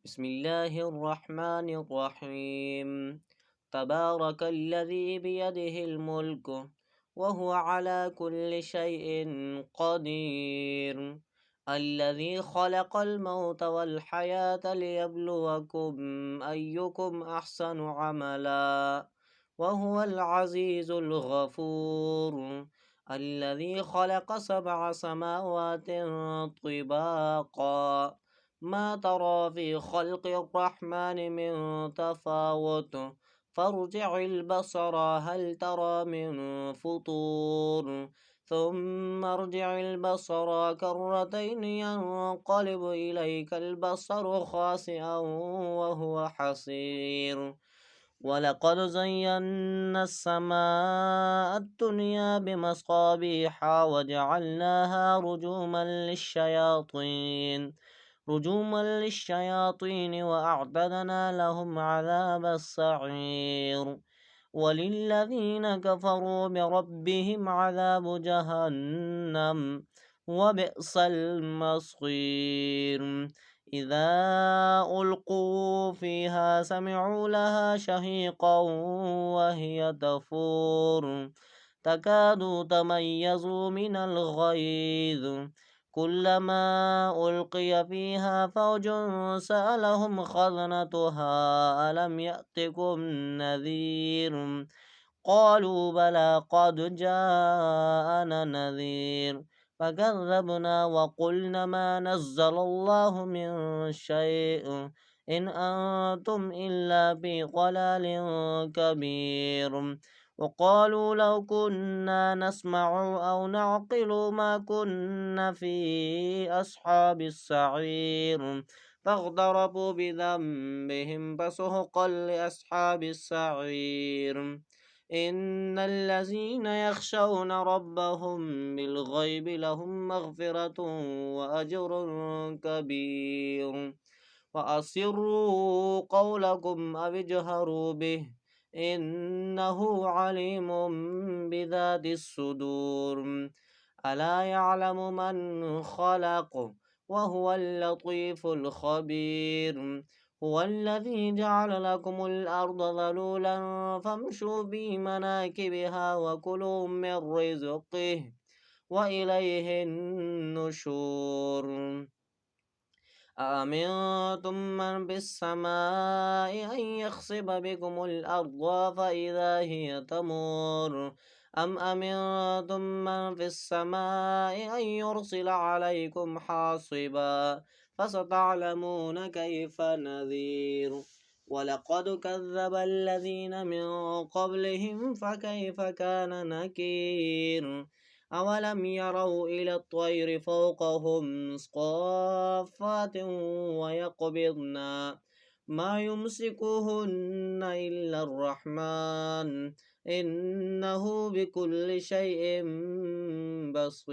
بسم الله الرحمن الرحيم. تبارك الذي بيده الملك وهو على كل شيء قدير، الذي خلق الموت والحياة ليبلوكم أيكم أحسن عملا، وهو العزيز الغفور، الذي خلق 7 سماوات طباقا، ما ترى في خلق الرحمن من تفاوت، فارجع البصر هل ترى من فطور، ثم ارجع البصر كرتين ينقلب إليك البصر خاسئا وهو حسير. ولقد زينا السماء الدنيا بمصابيح وجعلناها رجوما للشياطين وأعتدنا لهم عذاب السعير. وللذين كفروا بربهم عذاب جهنم وبئس المصير. إذا ألقوا فيها سمعوا لها شهيقا وهي تفور، تكاد تميز من الغيظ، كلما ألقي فيها فوج سألهم خزنتها ألم يأتكم نذير، قالوا بلى قد جاءنا نذير، فكذبنا وقلنا ما نزل الله من شيء إن أنتم إلا في ضلال كبير. وقالوا لو كنا نسمع أو نعقل ما كنا في أصحاب السعير، فاغترفوا بذنبهم فسحقا لأصحاب السعير. إن الذين يخشون ربهم بالغيب لهم مغفرة وأجر كبير. وأسروا قولكم أو اجهروا به إنه عليم بذات الصدور. ألا يعلم من خلق وهو اللطيف الخبير. هو الذي جعل لكم الأرض ذلولا فامشوا في مناكبها وكلوا من رزقه وإليه النشور. أأمنتم من بالسماء أن يخسف بكم الأرض فإذا هي تمور، أم أمنتم من في السماء أن يرسل عليكم حاصبا، فستعلمون كيف نذير. ولقد كذب الذين من قبلهم فكيف كان نكير. أولم يروا إلى الطير فوقهم صافات ويقبضن ما يمسكهن إلا الرحمن إنه بكل شيء بصير.